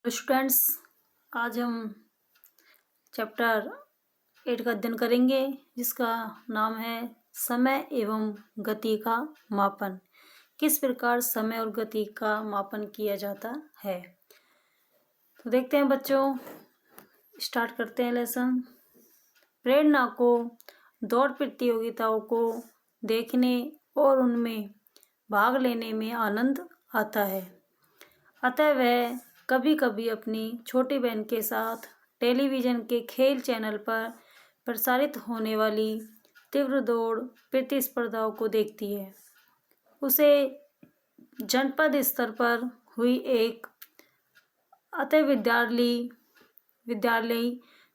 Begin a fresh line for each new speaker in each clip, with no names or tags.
Students, आज हम chapter 8 का अध्ययन करेंगे जिसका नाम है समय एवं गति का मापन। किस प्रकार समय और गति का मापन किया जाता है। तो देखते हैं बच्चों, स्टार्ट करते हैं लेसन। प्रेरणा को दौड़ प्रतियोगिताओं को देखने और उनमें भाग लेने में आनंद आता है, अतः वह कभी कभी अपनी छोटी बहन के साथ टेलीविज़न के खेल चैनल पर प्रसारित होने वाली तीव्र दौड़ प्रतिस्पर्धाओं को देखती है। उसे जनपद स्तर पर हुई एक अतः विद्यालयी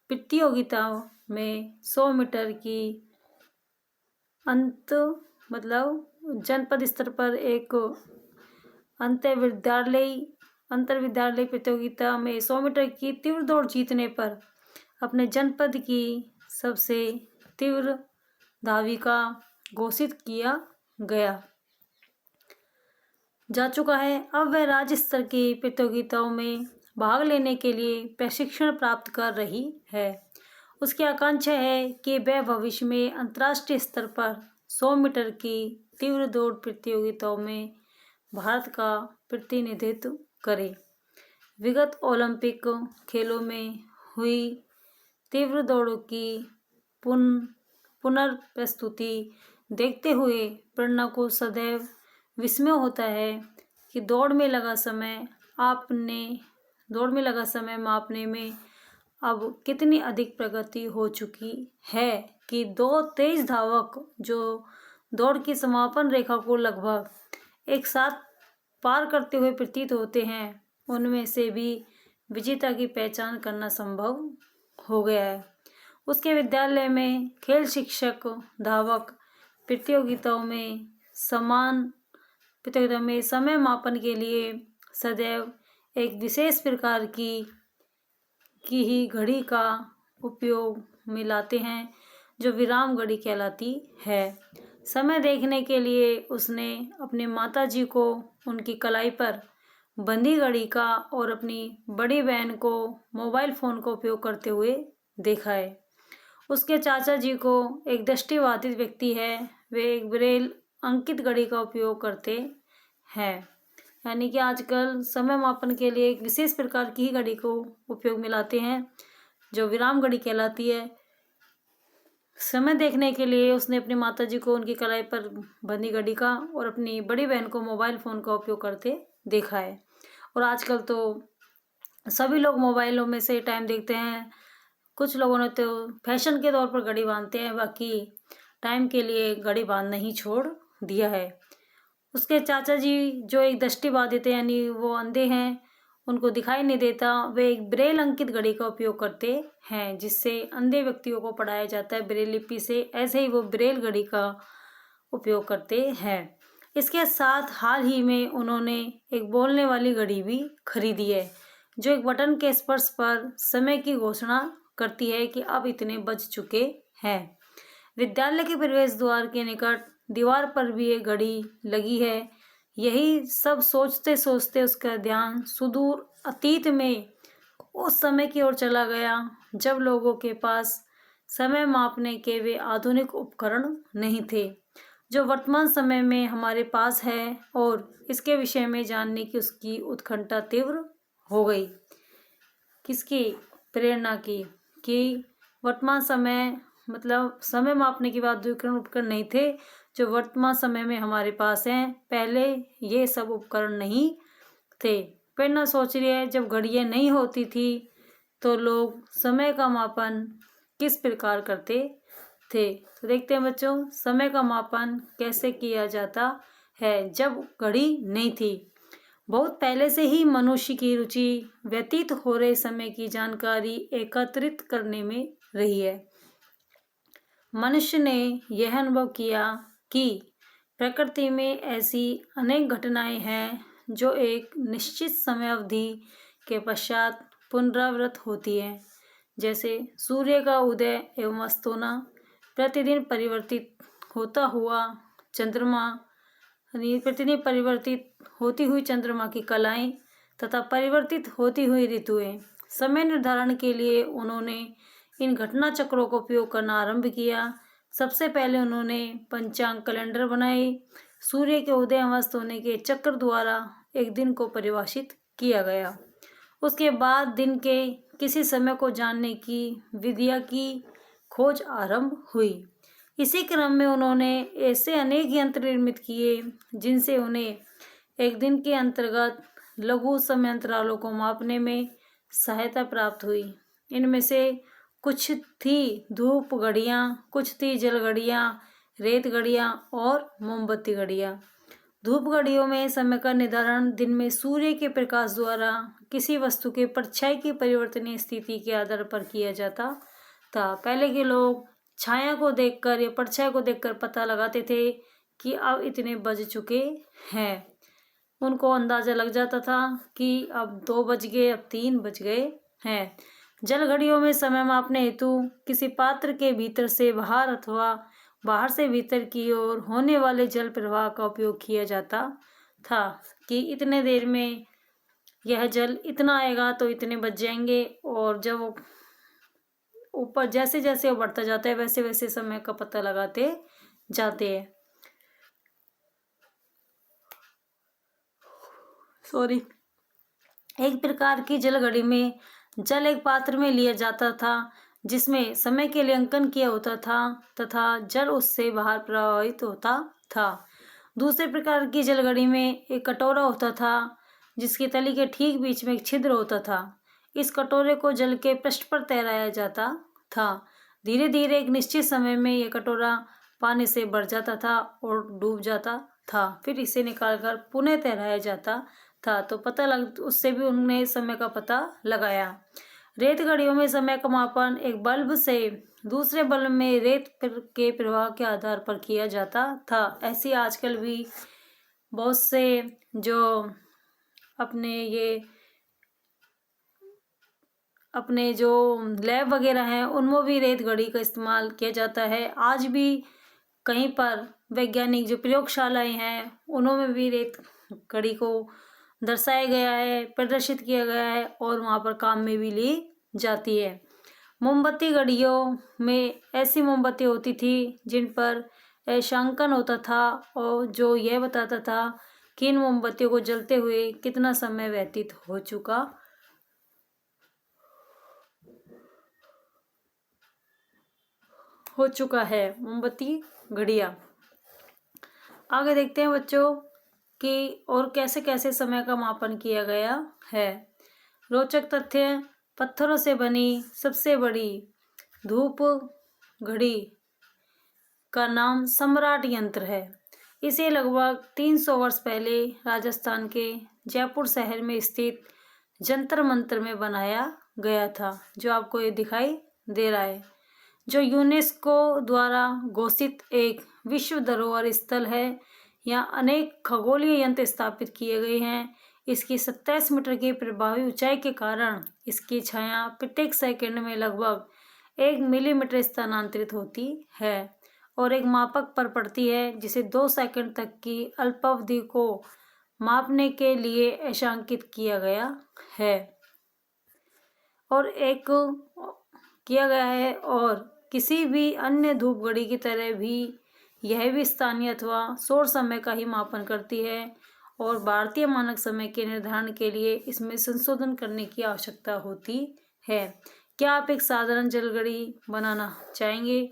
प्रतियोगिताओं में 100 मीटर की जनपद स्तर पर एक अंतर विद्यालय प्रतियोगिता में 100 मीटर की तीव्र दौड़ जीतने पर अपने जनपद की सबसे तीव्र धाविका घोषित किया गया जा चुका है। अब वह राज्य स्तर की प्रतियोगिताओं में भाग लेने के लिए प्रशिक्षण प्राप्त कर रही है। उसकी आकांक्षा है कि वह भविष्य में अंतर्राष्ट्रीय स्तर पर 100 मीटर की तीव्र दौड़ प्रतियोगिताओं में भारत का प्रतिनिधित्व करे। विगत ओलंपिक खेलों में हुई तीव्र दौड़ों की पुनर्प्रस्तुति देखते हुए प्रेरणा को सदैव विस्मय होता है कि दौड़ में लगा समय मापने में अब कितनी अधिक प्रगति हो चुकी है कि दो तेज धावक जो दौड़ की समापन रेखा को लगभग एक साथ पार करते हुए प्रतीत होते हैं, उनमें से भी विजेता की पहचान करना संभव हो गया है। उसके विद्यालय में खेल शिक्षक धावक प्रतियोगिताओं में समय मापन के लिए सदैव एक विशेष प्रकार की ही घड़ी का उपयोग में लाते हैं जो विराम घड़ी कहलाती है। समय देखने के लिए उसने अपनी माताजी को उनकी कलाई पर बंधी घड़ी का और अपनी बड़ी बहन को मोबाइल फ़ोन का उपयोग करते हुए देखा है। उसके चाचा जी को एक दृष्टिबाधित व्यक्ति है, वे एक ब्रेल अंकित घड़ी का उपयोग करते हैं। यानी कि आजकल समय मापन के लिए एक विशेष प्रकार की ही घड़ी को उपयोग में लाते हैं जो विराम घड़ी कहलाती है। समय देखने के लिए उसने अपनी माताजी को उनकी कलाई पर बंधी घड़ी का और अपनी बड़ी बहन को मोबाइल फ़ोन का उपयोग करते देखा है। और आजकल तो सभी लोग मोबाइलों में से टाइम देखते हैं। कुछ लोगों ने तो फैशन के तौर पर घड़ी बांधते हैं, बाकी टाइम के लिए घड़ी बांधना ही छोड़ दिया है। उसके चाचा जी जो एक दृष्टिबाधित है, यानी वो अंधे हैं, उनको दिखाई नहीं देता, वे एक ब्रेल अंकित घड़ी का उपयोग करते हैं जिससे अंधे व्यक्तियों को पढ़ाया जाता है ब्रेल लिपि से। ऐसे ही वो ब्रेल घड़ी का उपयोग करते हैं। इसके साथ हाल ही में उन्होंने एक बोलने वाली घड़ी भी खरीदी है जो एक बटन के स्पर्श पर समय की घोषणा करती है कि अब इतने बज चुके हैं। विद्यालय के प्रवेश द्वार के निकट दीवार पर भी एक घड़ी लगी है। यही सब सोचते सोचते उसका ध्यान सुदूर अतीत में उस समय की ओर चला गया जब लोगों के पास समय मापने के वे आधुनिक उपकरण नहीं थे जो वर्तमान समय में हमारे पास है, और इसके विषय में जानने की उसकी उत्कंठा तीव्र हो गई। किसकी? प्रेरणा की। कि वर्तमान समय समय मापने की बात उपकरण नहीं थे जो वर्तमान समय में हमारे पास हैं, पहले ये सब उपकरण नहीं थे। प्रेरणा सोच रही है जब घड़ियाँ नहीं होती थी तो लोग समय का मापन किस प्रकार करते थे। तो देखते हैं बच्चों, समय का मापन कैसे किया जाता है जब घड़ी नहीं थी। बहुत पहले से ही मनुष्य की रुचि व्यतीत हो रहे समय की जानकारी एकत्रित करने में रही है। मनुष्य ने यह अनुभव किया कि प्रकृति में ऐसी अनेक घटनाएं हैं जो एक निश्चित समय अवधि के पश्चात पुनरावृत्त होती हैं, जैसे सूर्य का उदय एवं अस्त होना, प्रतिदिन परिवर्तित होता हुआ चंद्रमा, प्रतिदिन परिवर्तित होती हुई चंद्रमा की कलाएं तथा परिवर्तित होती हुई ऋतुएं। समय निर्धारण के लिए उन्होंने इन घटना चक्रों का उपयोग करना आरंभ किया। सबसे पहले उन्होंने पंचांग कैलेंडर बनाए। सूर्य के उदय अस्त होने के चक्र द्वारा एक दिन को परिभाषित किया गया। उसके बाद दिन के किसी समय को जानने की विधिया की खोज आरंभ हुई। इसी क्रम में उन्होंने ऐसे अनेक यंत्र निर्मित किए जिनसे उन्हें एक दिन के अंतर्गत लघु समय अंतरालों को मापने में सहायता प्राप्त हुई। इनमें से कुछ थी धूप घड़ियाँ, कुछ थी जल घड़ियाँ, रेत घड़ियाँ और मोमबत्ती घड़ियाँ। धूप घड़ियों में समय का निर्धारण दिन में सूर्य के प्रकाश द्वारा किसी वस्तु के परछाई की परिवर्तनीय स्थिति के आधार पर किया जाता था। पहले के लोग छाया को देखकर या परछाई को देखकर पता लगाते थे कि अब इतने बज चुके हैं। उनको अंदाजा लग जाता था कि अब 2 बज गए, अब 3 बज गए हैं। जल घड़ियों में समय मापने हेतु किसी पात्र के भीतर से बाहर अथवा बाहर से भीतर की ओर होने वाले जल प्रवाह का उपयोग किया जाता था कि इतने देर में यह जल इतना आएगा तो इतने बज जाएंगे, और जब ऊपर जैसे जैसे वो बढ़ता जाता है वैसे वैसे समय का पता लगाते जाते हैं। एक प्रकार की जल घड़ी में जल एक पात्र में लिया जाता था जिसमें समय के लिए अंकन किया होता था तथा जल उससे बाहर प्रवाहित होता था। दूसरे प्रकार की जल घड़ी में एक कटोरा होता था जिसकी तली के ठीक बीच में एक छिद्र होता था। इस कटोरे को जल के पृष्ठ पर तैराया जाता था। धीरे धीरे एक निश्चित समय में यह कटोरा पानी से भर जाता था और डूब जाता था। फिर इसे निकालकर पुनः तैराया जाता था तो उससे भी उन्होंने समय का पता लगाया। रेत घड़ियों में समय का मापन एक बल्ब से दूसरे बल्ब में रेत के प्रवाह के आधार पर किया जाता था। ऐसी आजकल भी बहुत से जो अपने जो लैब वगैरह हैं उनमें भी रेत घड़ी का इस्तेमाल किया जाता है। आज भी कहीं पर वैज्ञानिक जो प्रयोगशालाएं हैं उनमें भी रेत घड़ी को दर्शाया गया है, प्रदर्शित किया गया है और वहाँ पर काम में भी ली जाती है। मोमबत्ती घड़ियों में ऐसी मोमबत्ती होती थी जिन पर अंशांकन होता था और जो यह बताता था कि इन मोमबत्तियों को जलते हुए कितना समय व्यतीत हो चुका है। मोमबत्ती घड़ियाँ। आगे देखते हैं बच्चों कि और कैसे कैसे समय का मापन किया गया है। रोचक तथ्य: पत्थरों से बनी सबसे बड़ी धूप घड़ी का नाम सम्राट यंत्र है। इसे लगभग 300 वर्ष पहले राजस्थान के जयपुर शहर में स्थित जंतर मंतर में बनाया गया था, जो आपको ये दिखाई दे रहा है, जो यूनेस्को द्वारा घोषित एक विश्व धरोहर स्थल है। यहाँ अनेक खगोलीय यंत्र स्थापित किए गए हैं। इसकी 27 मीटर की प्रभावी ऊंचाई के कारण इसकी छाया प्रत्येक सेकंड में लगभग 1 मिलीमीटर स्थानांतरित होती है और एक मापक पर पड़ती है, जिसे 2 सेकंड तक की अल्पावधि को मापने के लिए अंशांकित किया गया है और किसी भी अन्य धूप घड़ी की तरह भी यह भी स्थानीय अथवा सौर समय का ही मापन करती है और भारतीय मानक समय के निर्धारण के लिए इसमें संशोधन करने की आवश्यकता होती है। क्या आप एक साधारण जल घड़ी बनाना चाहेंगे?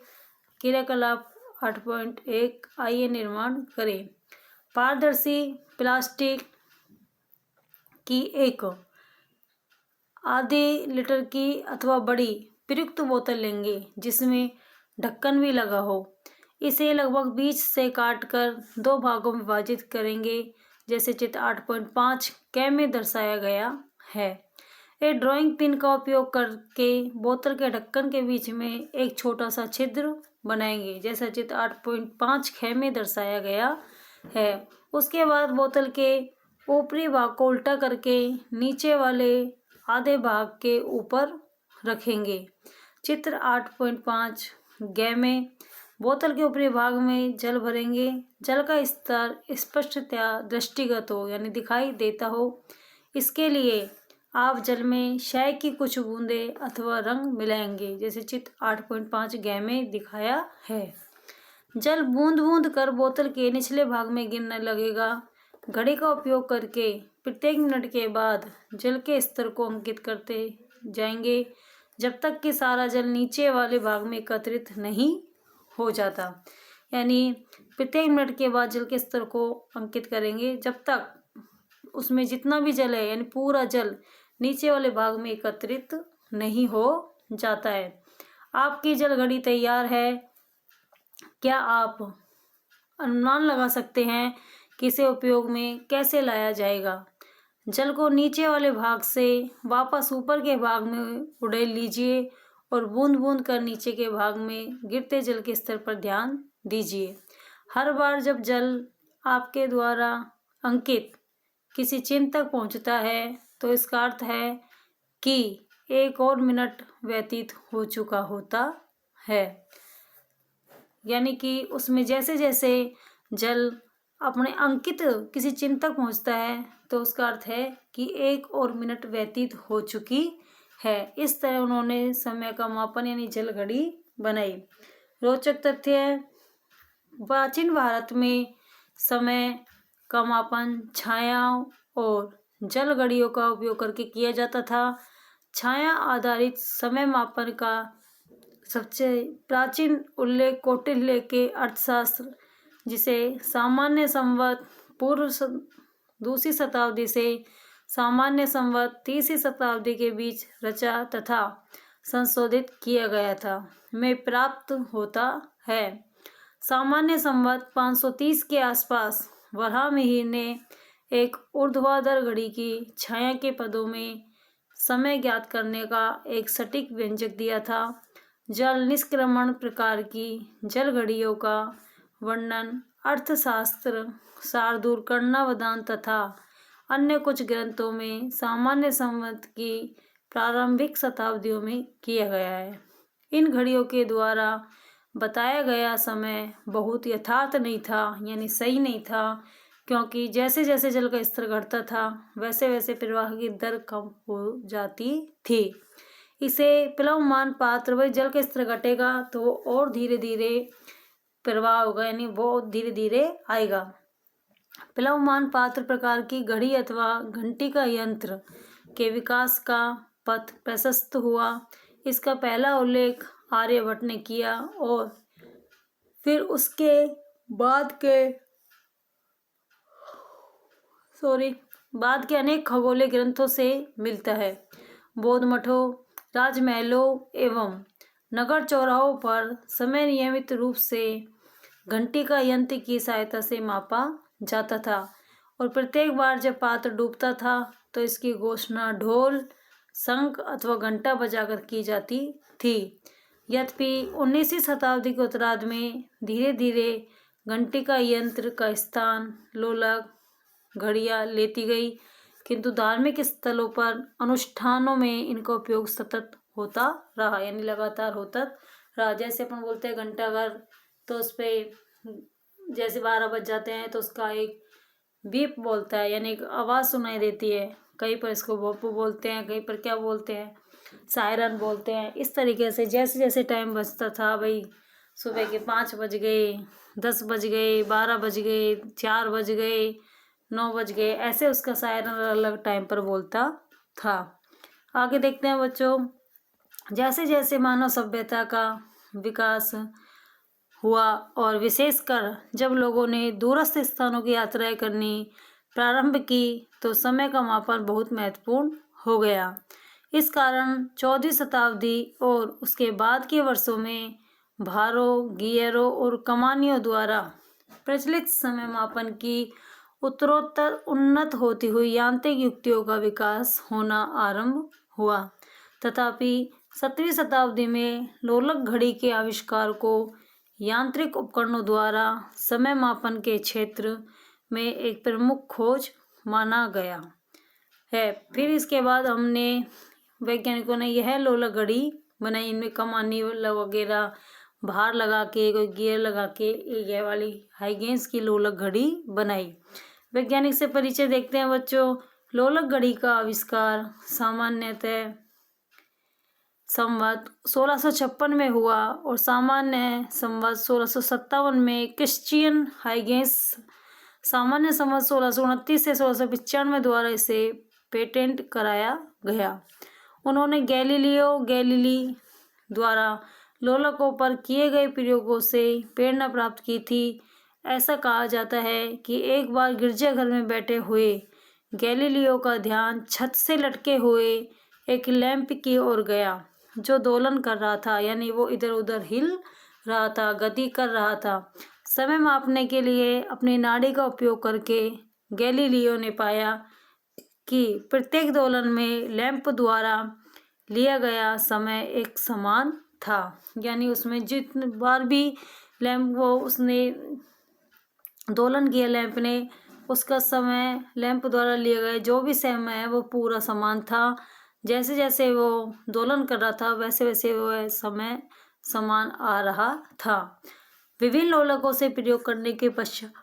क्रियाकलाप 8.1 आइए निर्माण करें। पारदर्शी प्लास्टिक की एक आधे लीटर की अथवा बड़ी प्रयुक्त बोतल लेंगे जिसमें ढक्कन भी लगा हो। इसे लगभग बीच से काटकर 2 भागों में विभाजित करेंगे, जैसे चित्र 8.5 क में दर्शाया गया है। एक ड्राइंग पिन का उपयोग करके बोतल के ढक्कन के बीच में एक छोटा सा छिद्र बनाएंगे, जैसा चित्र 8.5 ख में दर्शाया गया है। उसके बाद बोतल के ऊपरी भाग को उल्टा करके नीचे वाले आधे भाग के ऊपर रखेंगे। चित्र 8.5 ग में बोतल के ऊपरी भाग में जल भरेंगे। जल का स्तर स्पष्टतया दृष्टिगत हो यानी दिखाई देता हो, इसके लिए आप जल में शय की कुछ बूंदें अथवा रंग मिलाएंगे, जैसे चित्र 8.5 ग में दिखाया है। जल बूंद बूंद कर बोतल के निचले भाग में गिरने लगेगा। घड़ी का उपयोग करके प्रत्येक मिनट के बाद जल के स्तर को अंकित करते जाएंगे जब तक कि सारा जल नीचे वाले भाग में एकत्रित नहीं हो जाता। यानी प्रत्येक मिनट के बाद जल के स्तर को अंकित करेंगे जब तक उसमें जितना भी जल है यानी पूरा जल नीचे वाले भाग में एकत्रित नहीं हो जाता है। आपकी जल घड़ी तैयार है। क्या आप अनुमान लगा सकते हैं कि इसे उपयोग में कैसे लाया जाएगा? जल को नीचे वाले भाग से वापस ऊपर के भाग में उड़ेल लीजिए और बूंद बूंद कर नीचे के भाग में गिरते जल के स्तर पर ध्यान दीजिए। हर बार जब जल आपके द्वारा अंकित किसी चिन्ह तक पहुंचता है तो इसका अर्थ है कि 1 और मिनट व्यतीत हो चुका होता है। यानी कि उसमें जैसे जैसे जल अपने अंकित किसी चिन्ह तक पहुंचता है तो उसका अर्थ है कि 1 और मिनट व्यतीत हो चुकी है। इस तरह उन्होंने समय का मापन यानी जल घड़ी बनाई। रोचक तथ्य है, प्राचीन भारत में समय का मापन छायाओं और जल घड़ियों का उपयोग करके किया जाता था। छाया आधारित समय मापन का सबसे प्राचीन उल्लेख कौटिल्य के अर्थशास्त्र, जिसे सामान्य संवत पूर्व 2वीं शताब्दी से सामान्य संवत 3वीं शताब्दी के बीच रचा तथा संशोधित किया गया था, में प्राप्त होता है। सामान्य संवत 530 के आसपास वराहमिहिर ने एक ऊर्ध्वाधर घड़ी की छाया के पदों में समय ज्ञात करने का एक सटीक व्यंजक दिया था। जल निष्क्रमण प्रकार की जल घड़ियों का वर्णन अर्थशास्त्र, शार्दूल, कर्णावधान तथा अन्य कुछ ग्रंथों में सामान्य संवत की प्रारंभिक शताब्दियों में किया गया है। इन घड़ियों के द्वारा बताया गया समय बहुत यथार्थ नहीं था, यानी सही नहीं था, क्योंकि जैसे जैसे जल का स्तर घटता था वैसे वैसे प्रवाह की दर कम हो जाती थी। इसे प्लवमान पात्र, वही जल का स्तर घटेगा तो और धीरे धीरे प्रवाह होगा, यानी वो धीरे धीरे आएगा। प्लवमान पात्र प्रकार की घड़ी अथवा घंटी का यंत्र के विकास का पथ प्रशस्त हुआ। इसका पहला उल्लेख आर्यभट्ट ने किया और फिर उसके बाद के अनेक खगोलीय ग्रंथों से मिलता है। बौद्ध मठों, राजमहलों एवं नगर चौराहों पर समय नियमित रूप से घंटी का यंत्र की सहायता से मापा जाता था और प्रत्येक बार जब पात्र डूबता था तो इसकी घोषणा ढोल, शंख अथवा घंटा बजाकर की जाती थी। यद्यपि 19वीं शताब्दी के उत्तरार्ध में धीरे धीरे घंटी का यंत्र का स्थान लोलक घड़ियां लेती गई, किंतु धार्मिक स्थलों पर अनुष्ठानों में इनका उपयोग सतत होता रहा, यानी लगातार होता रहा। जैसे अपन बोलते हैं घंटाघर, तो उस पर जैसे 12 बज जाते हैं तो उसका एक बीप बोलता है, यानी एक आवाज़ सुनाई देती है। कहीं पर इसको भोपू बोलते हैं, कहीं पर क्या बोलते हैं, सायरन बोलते हैं। इस तरीके से जैसे जैसे टाइम बजता था, भाई सुबह के 5 बज गए, 10 बज गए, 12 बज गए, 4 बज गए, 9 बज गए, ऐसे उसका सायरन अलग अलग टाइम पर बोलता था। आगे देखते हैं बच्चों, जैसे जैसे मानव सभ्यता का विकास हुआ और विशेषकर जब लोगों ने दूरस्थ स्थानों की यात्राएं करनी प्रारंभ की तो समय का मापन बहुत महत्वपूर्ण हो गया। इस कारण 14वीं शताब्दी और उसके बाद के वर्षों में भारों, गियरों और कमानियों द्वारा प्रचलित समय मापन की उत्तरोत्तर उन्नत होती हुई यांत्रिक युक्तियों का विकास होना आरंभ हुआ। तथापि 17वीं शताब्दी में लोलक घड़ी के आविष्कार को यांत्रिक उपकरणों द्वारा समय मापन के क्षेत्र में एक प्रमुख खोज माना गया है। फिर इसके बाद हमने वैज्ञानिकों ने यह लोलक घड़ी बनाई। इनमें कमानी वगैरह भार लगा के, कोई गियर लगा के ये वाली हाइगेंस की लोलक घड़ी बनाई। वैज्ञानिक से परिचय देखते हैं बच्चों। लोलक घड़ी का आविष्कार सामान्यतः संवत 1656 में हुआ और सामान्य संवत 1657 में क्रिश्चियन हाइगेंस सामान्य संवत 1629 से 1695 द्वारा इसे पेटेंट कराया गया। उन्होंने गैलीलियो गैलीली द्वारा लोलकों पर किए गए प्रयोगों से प्रेरणा प्राप्त की थी। ऐसा कहा जाता है कि एक बार गिरजाघर में बैठे हुए गैलीलियो का ध्यान छत से लटके हुए एक लैंप की ओर गया जो दोलन कर रहा था, यानी वो इधर उधर हिल रहा था, गति कर रहा था। समय मापने के लिए अपनी नाड़ी का उपयोग करके गैलीलियो ने पाया कि प्रत्येक दोलन में लैंप द्वारा लिया गया समय एक समान था, यानी उसमें जितनी बार भी लैंप वो उसने दोलन किया लैंप ने, उसका समय लैंप द्वारा लिया गया जो भी समय है वो पूरा समान था। जैसे जैसे वो दोलन कर रहा था वैसे वैसे वो समय समान आ रहा था। विभिन्न लोलकों से प्रयोग करने के पश्चात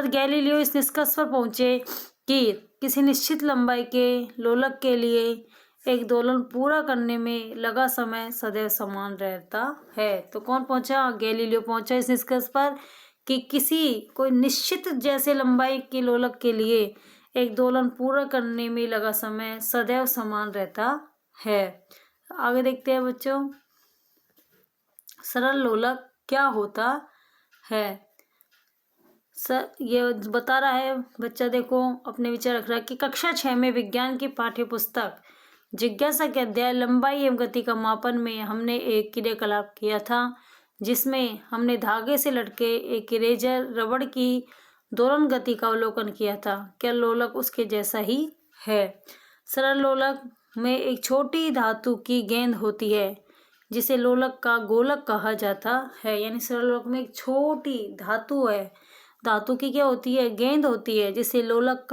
गैलीलियो इस निष्कर्ष पर पहुंचे कि किसी निश्चित लंबाई के लोलक के लिए एक दोलन पूरा करने में लगा समय सदैव समान रहता है। तो कौन पहुंचा? गैलीलियो पहुंचा इस निष्कर्ष पर कि किसी कोई निश्चित जैसे लंबाई के लोलक के लिए एक दोलन पूरा करने में लगा समय सदैव समान रहता है। आगे देखते हैं बच्चों, सरल लोलक क्या होता है। ये बता रहा है बच्चा, देखो अपने विचार रख रहा है कि कक्षा 6 में विज्ञान की पाठ्य पुस्तक जिज्ञासा के अध्याय लंबाई एवं गति का मापन में हमने एक क्रियाकलाप किया था जिसमें हमने धागे से लटके एक इरेजर रबड़ की दोलन गति का अवलोकन किया था। क्या लोलक उसके जैसा ही है? सरल लोलक में एक छोटी धातु की गेंद होती है जिसे लोलक का गोलक कहा जाता है। यानी सरल लोलक में एक छोटी धातु है, धातु की क्या होती है? गेंद होती है जिसे लोलक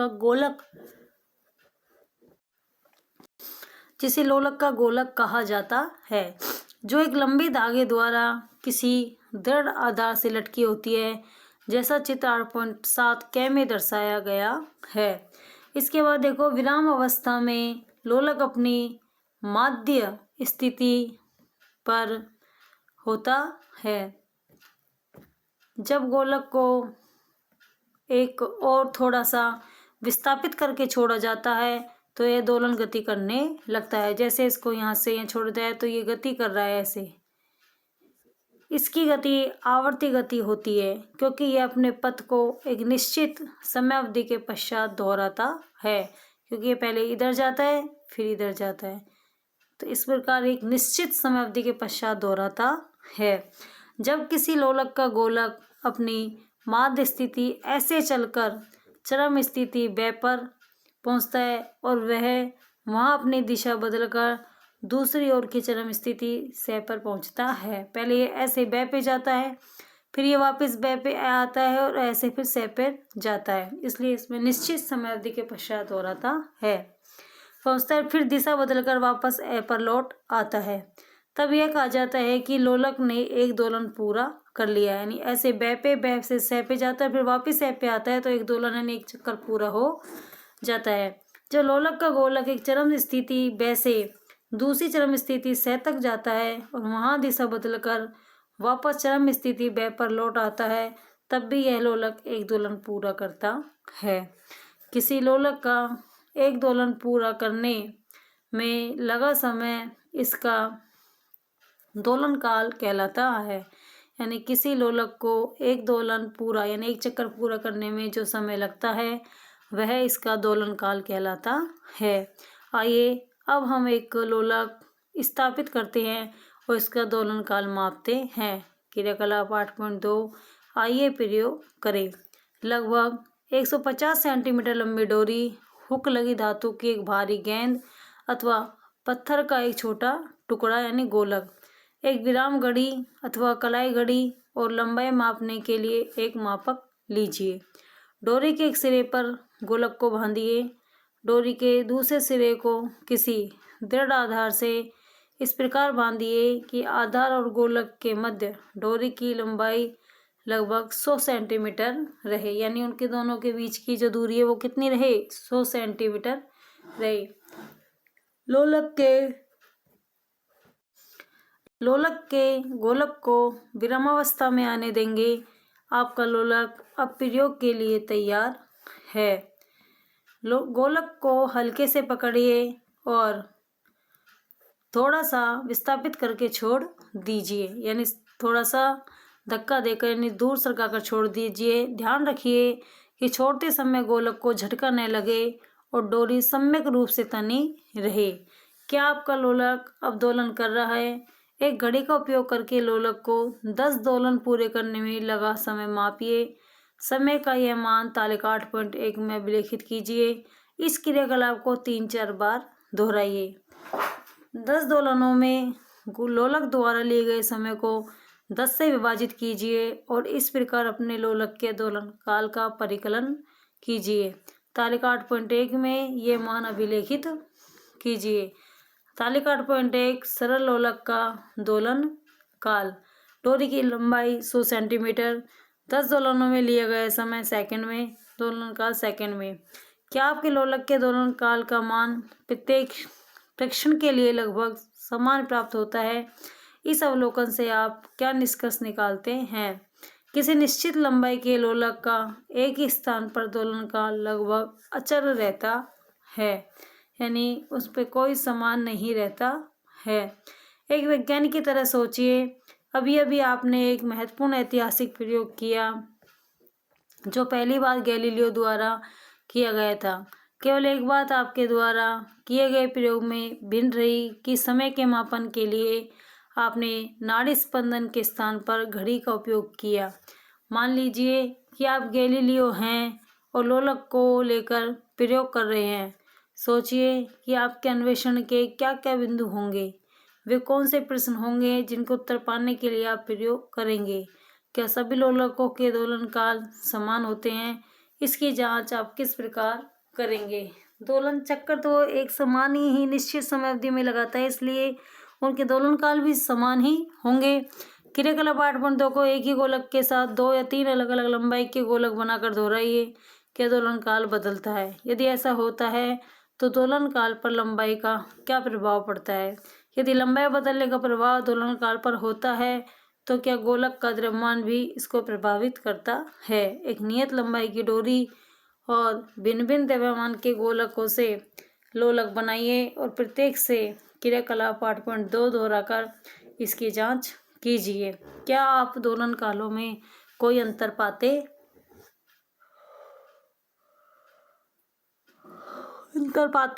का गोलक कहा जाता है, जो एक लंबी धागे द्वारा किसी दृढ़ आधार से लटकी होती है, जैसा चित्र 8.7 क में दर्शाया गया है। इसके बाद देखो, विराम अवस्था में लोलक अपनी माध्य स्थिति पर होता है। जब गोलक को एक और थोड़ा सा विस्थापित करके छोड़ा जाता है तो यह दोलन गति करने लगता है। जैसे इसको यहाँ से यहाँ छोड़ दिया है तो ये गति कर रहा है ऐसे। इसकी गति आवर्ती गति होती है क्योंकि यह अपने पथ को एक निश्चित समय अवधि के पश्चात दोहराता है, क्योंकि ये पहले इधर जाता है फिर इधर जाता है, तो इस प्रकार एक निश्चित समय अवधि के पश्चात दोहराता है। जब किसी लोलक का गोलक अपनी माध्य स्थिति ऐसे चलकर चरम स्थिति ब पर पहुंचता है और वह वहां अपनी दिशा बदलकर दूसरी ओर की चरम स्थिति स पर पहुंचता है। पहले ये ऐसे ब पे जाता है, फिर ये वापस ब पे आता है और ऐसे फिर स पे जाता है, इसलिए इसमें निश्चित समय अवधि के पश्चात दोहराता है, पहुंचता है, फिर दिशा बदलकर वापस ए पर लौट आता है। तब यह कहा जाता है कि लोलक ने एक दोलन पूरा कर लिया। यानी ऐसे ब से स पे जाता है फिर वापस स पे आता है तो एक दोलन यानी एक चक्कर पूरा हो जाता है। जब लोलक का गोलक एक चरम स्थिति ब से दूसरी चरम स्थिति स तक जाता है और वहां दिशा बदलकर वापस चरम स्थिति ब पर लौट आता है, तब भी यह लोलक एक दोलन पूरा करता है। किसी लोलक का एक दोलन पूरा करने में लगा समय इसका दोलन काल कहलाता है। यानी किसी लोलक को एक दोलन पूरा यानी एक चक्कर पूरा करने में जो समय लगता है वह इसका दोलन काल कहलाता है। आइए अब हम एक लोलक स्थापित करते हैं और इसका दोलन काल मापते हैं। क्रियाकलाप 8.2 आइए प्रयोग करें। लगभग 150 सेंटीमीटर लंबी डोरी, हुक लगी धातु की एक भारी गेंद अथवा पत्थर का एक छोटा टुकड़ा यानी गोलक, एक विराम घड़ी अथवा कलाई घड़ी और लंबाई मापने के लिए एक मापक लीजिए। डोरी के एक सिरे पर गोलक को बांधिए। डोरी के दूसरे सिरे को किसी दृढ़ आधार से इस प्रकार बांधिए कि आधार और गोलक के मध्य डोरी की लंबाई लगभग 100 सेंटीमीटर रहे, यानी उनके दोनों के बीच की जो दूरी है वो कितनी रहे, 100 सेंटीमीटर रहे। लोलक के गोलक को विरामावस्था में आने देंगे। आपका लोलक अब प्रयोग के लिए तैयार है। गोलक को हल्के से पकड़िए और थोड़ा सा विस्थापित करके छोड़ दीजिए, यानी थोड़ा सा धक्का देकर यानी दूर सरका कर छोड़ दीजिए। ध्यान रखिए कि छोड़ते समय गोलक को झटका न लगे और डोरी सम्यक रूप से तनी रहे। क्या आपका लोलक अब दोलन कर रहा है? एक घड़ी का उपयोग करके लोलक को 10 दोलन पूरे करने में लगा समय मापिए। समय का यह मान तालिका 8.1 में अभिलेखित कीजिए। इस क्रियाकलाप को 3-4 बार दोहराइए। 10 दोलनों में लोलक द्वारा लिए गए समय को 10 से विभाजित कीजिए और इस प्रकार अपने लोलक के दोलन काल का परिकलन कीजिए। तालिका 8.1 में ये मान अभिलेखित कीजिए। तालिका 8.1 सरल लोलक का दोलन काल। डोरी की लंबाई 100 सेंटीमीटर। 10 दोलनों में लिया गया समय सेकंड में। दोलन काल सेकंड में। क्या आपके लोलक के दोलन काल का मान प्रत्येक प्रेक्षण के लिए लगभग समान प्राप्त होता है? इस अवलोकन से आप क्या निष्कर्ष निकालते हैं? किसी निश्चित लंबाई के लोलक का एक ही स्थान पर दोलन काल लगभग अचल रहता है, यानी उस पर कोई समान नहीं रहता है। एक वैज्ञानिक की तरह सोचिए। अभी अभी आपने एक महत्वपूर्ण ऐतिहासिक प्रयोग किया जो पहली बार गैलीलियो द्वारा किया गया था। केवल एक बात आपके द्वारा किए गए प्रयोग में भिन्न रही कि समय के मापन के लिए आपने नाड़ी स्पंदन के स्थान पर घड़ी का उपयोग किया। मान लीजिए कि आप गैलीलियो हैं और लोलक को लेकर प्रयोग कर रहे हैं। सोचिए कि आपके अन्वेषण के क्या क्या बिंदु होंगे, वे कौन से प्रश्न होंगे जिनको उत्तर पाने के लिए आप प्रयोग करेंगे। क्या सभी लोलकों के दोलन काल समान होते हैं? इसकी जांच आप किस प्रकार करेंगे? दोलन चक्कर तो एक समान ही निश्चित समय अवधि में लगाता है, इसलिए उनके दोलन काल भी समान ही होंगे। क्रियाकलाप 8.2 को एक ही गोलक के साथ 2 या 3 अलग अलग लंबाई के गोलक बनाकर दोहराइए। क्या दोलन काल बदलता है? यदि ऐसा होता है तो दोलन काल पर लंबाई का क्या प्रभाव पड़ता है? यदि लंबाई बदलने का प्रभाव दोलन काल पर होता है तो क्या गोलक का द्रव्यमान भी इसको प्रभावित करता है? एक नियत लंबाई की डोरी और भिन्न भिन्न द्रव्यमान के गोलकों से लोलक बनाइए और प्रत्येक से क्रियाकलाप 8.2 दोहराकर इसकी जांच कीजिए। क्या आप दोलन कालों में कोई अंतर पाते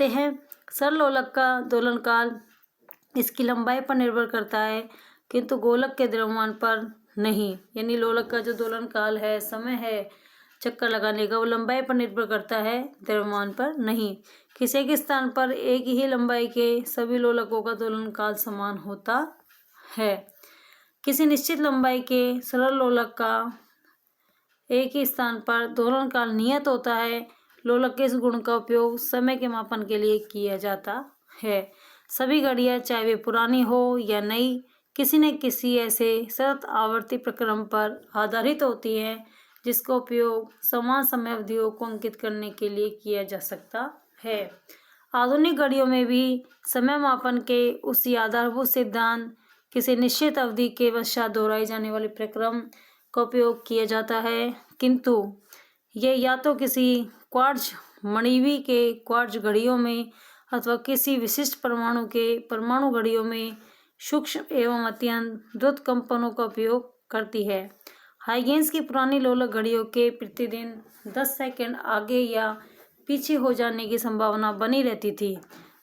हैं? सरल लोलक का दोलन काल इसकी लंबाई पर निर्भर करता है, किंतु गोलक के द्रव्यमान पर नहीं। यानी लोलक का जो दोलन काल है, समय है चक्कर लगाने का, वो लंबाई पर निर्भर करता है, द्रव्यमान पर नहीं। किसी के स्थान पर एक ही लंबाई के सभी लोलकों का दोलन काल समान होता है। किसी निश्चित लंबाई के सरल लोलक का एक ही स्थान पर दोलन काल नियत होता है। लोलक के इस गुण का उपयोग समय के मापन के लिए किया जाता है। सभी घड़ियां, चाहे वे पुरानी हो या नई, किसी न किसी ऐसे सतत आवर्ती प्रक्रम पर आधारित होती हैं जिसका उपयोग समान समय अवधियों को अंकित करने के लिए किया जा सकता है। आधुनिक घड़ियों में भी समय मापन के उसी आधारभूत सिद्धांत, किसी निश्चित अवधि के पश्चात दोहराई जाने वाले प्रक्रम का उपयोग किया जाता है, किंतु यह या तो किसी क्वार्ट्ज मणिवी के क्वार्ट्ज घड़ियों में अथवा किसी विशिष्ट परमाणु के परमाणु घड़ियों में सूक्ष्म एवं अत्यंत द्रुत कंपनों का उपयोग करती है। हाइगेंस की पुरानी लोलक घड़ियों के प्रतिदिन 10 सेकंड आगे या पीछे हो जाने की संभावना बनी रहती थी,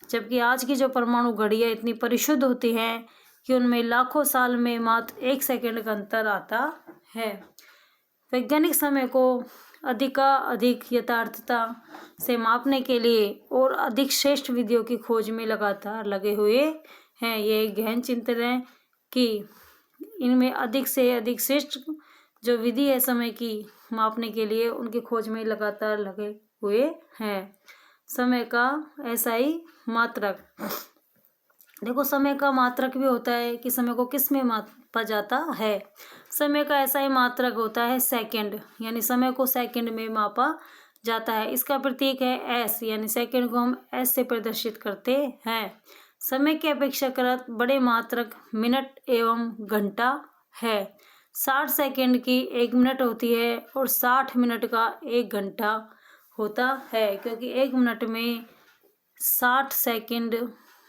जबकि आज की जो परमाणु घड़ियां इतनी परिशुद्ध होती हैं कि उनमें लाखों साल में मात्र 1 सेकंड का अंतर आता है। वैज्ञानिक समय को अधिक यथार्थता से मापने के लिए और अधिक श्रेष्ठ विधियों की खोज में लगातार लगे हुए हैं। यह एक गहन चिंतन है कि इनमें अधिक से अधिक श्रेष्ठ जो विधि है समय की मापने के लिए, उनकी खोज में लगातार लगे हुए हैं। समय का ऐसा ही मात्रक देखो, समय का मात्रक भी होता है कि समय को किस में मापा जाता है। समय का ऐसा ही मात्रक होता है सेकंड, यानी समय को सेकंड में मापा जाता है। इसका प्रतीक है एस, यानी सेकंड को हम एस से प्रदर्शित करते हैं। समय के अपेक्षाकृत बड़े मात्रक मिनट एवं घंटा है। 60 सेकंड की 1 मिनट होती है और 60 मिनट का 1 घंटा होता है, क्योंकि 1 मिनट में 60 सेकंड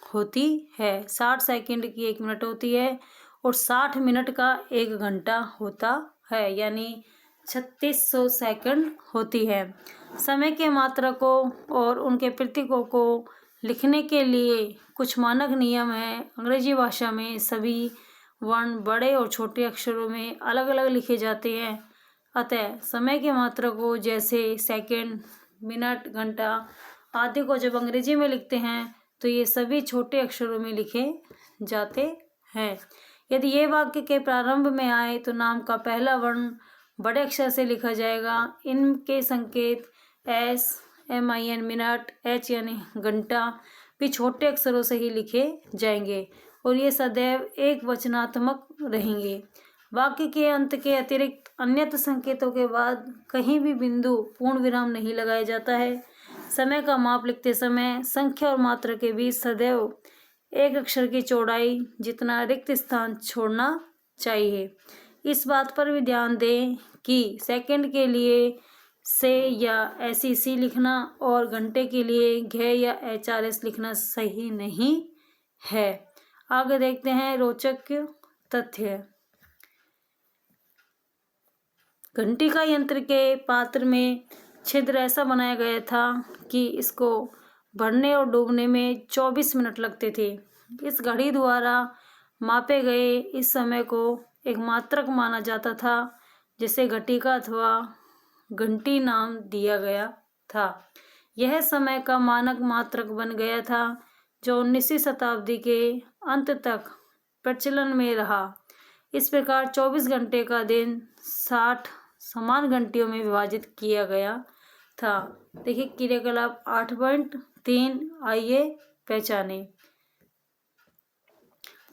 होती है। 60 सेकंड की 1 मिनट होती है और 60 मिनट का 1 घंटा होता है, यानी 3600 सेकंड होती है। समय के मात्रकों और उनके प्रतीकों को लिखने के लिए कुछ मानक नियम हैं। अंग्रेजी भाषा में सभी वर्ण बड़े और छोटे अक्षरों में अलग अलग लिखे जाते हैं। अतः समय के मात्रकों जैसे सेकंड, मिनट, घंटा आदि को जब अंग्रेजी में लिखते हैं तो ये सभी छोटे अक्षरों में लिखे जाते हैं। यदि ये वाक्य के प्रारंभ में आए तो नाम का पहला वर्ण बड़े अक्षर से लिखा जाएगा। इनके संकेत एस, MIN मिनट, H यानी घंटा भी छोटे अक्षरों से ही लिखे जाएंगे और ये सदैव एक वचनात्मक रहेंगे। वाक्य के अंत के अतिरिक्त अन्यत्र संकेतों के बाद कहीं भी बिंदु पूर्ण विराम नहीं लगाया जाता है। समय का माप लिखते समय संख्या और मात्रा के बीच सदैव एक अक्षर की चौड़ाई जितना रिक्त स्थान छोड़ना चाहिए। इस बात पर भी ध्यान दें कि सेकंड के लिए से या SEC लिखना और घंटे के लिए घ या HRS लिखना सही नहीं है। आगे देखते हैं रोचक तथ्य। घंटी का यंत्र के पात्र में छिद्र ऐसा बनाया गया था कि इसको भरने और डूबने में 24 मिनट लगते थे। इस घड़ी द्वारा मापे गए इस समय को एक मात्रक माना जाता था, जिसे घटिका अथवा घंटी नाम दिया गया था। यह समय का मानक मात्रक बन गया था, जो 19वीं शताब्दी के अंत तक प्रचलन में रहा। इस प्रकार 24 घंटे का दिन 60 समान घंटियों में विभाजित किया गया था। देखिए क्रियाकलाप 8.3 आइए पहचाने।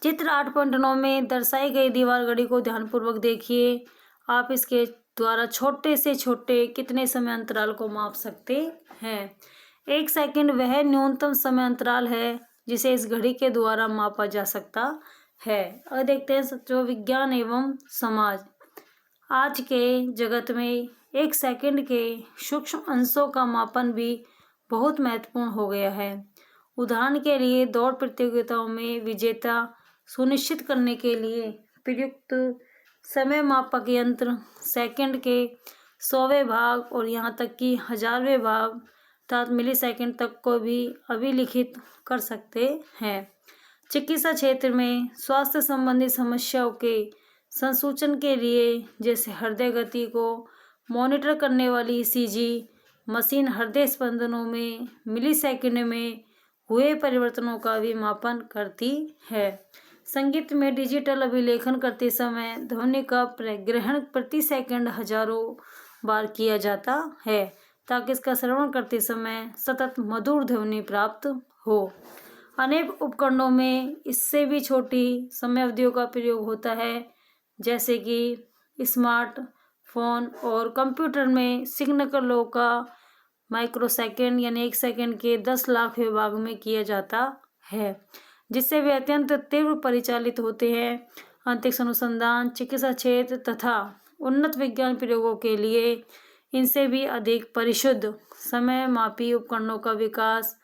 चित्र 8.9 में दर्शाई गई दीवार घड़ी को ध्यानपूर्वक देखिए। आप इसके द्वारा छोटे से छोटे कितने समय अंतराल को माप सकते हैं। 1 सेकंड वह न्यूनतम समय अंतराल है जिसे इस घड़ी के द्वारा मापा जा सकता है। अब देखते हैं जो विज्ञान एवं समाज। आज के जगत में 1 सेकंड के सूक्ष्म अंशों का मापन भी बहुत महत्वपूर्ण हो गया है। उदाहरण के लिए दौड़ प्रतियोगिताओं में विजेता सुनिश्चित करने के लिए प्रयुक्त समय मापक यंत्र सेकंड के 100वें भाग और यहाँ तक कि 1000वें भाग अर्थात मिली सेकेंड तक को भी अभिलिखित कर सकते हैं। चिकित्सा क्षेत्र में स्वास्थ्य संबंधी समस्याओं के संसूचन के लिए, जैसे हृदय गति को मॉनिटर करने वाली ECG मशीन हृदय स्पंदनों में मिली सेकेंड में हुए परिवर्तनों का भी मापन करती है। संगीत में डिजिटल अभिलेखन करते समय ध्वनि का ग्रहण प्रति सेकंड हजारों बार किया जाता है, ताकि इसका श्रवण करते समय सतत मधुर ध्वनि प्राप्त हो। अनेक उपकरणों में इससे भी छोटी समय अवधियों का प्रयोग होता है, जैसे कि स्मार्ट फोन और कंप्यूटर में सिग्नलों का माइक्रोसेकंड यानी 1 सेकंड के 10 लाख भाग में किया जाता है, जिससे वे अत्यंत तीव्र परिचालित होते हैं। अंतरिक्ष अनुसंधान, चिकित्सा क्षेत्र तथा उन्नत विज्ञान प्रयोगों के लिए इनसे भी अधिक परिशुद्ध समय मापी उपकरणों का विकास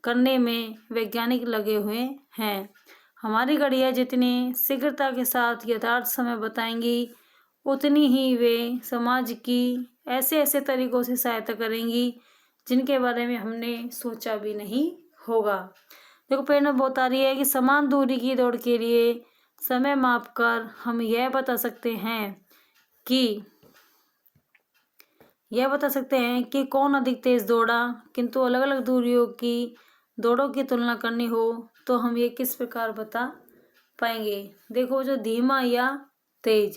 करने में वैज्ञानिक लगे हुए हैं। हमारी घड़ियाँ जितनी शीघ्रता के साथ यथार्थ समय बताएंगी, उतनी ही वे समाज की ऐसे तरीकों से सहायता करेंगी जिनके बारे में हमने सोचा भी नहीं होगा। देखो प्रेरणा बहुत आ रही है कि समान दूरी की दौड़ के लिए समय मापकर हम यह बता सकते हैं कि कौन अधिक तेज दौड़ा, किंतु अलग अलग दूरियों की दौड़ों की तुलना करनी हो तो हम ये किस प्रकार बता पाएंगे। देखो जो धीमा या तेज,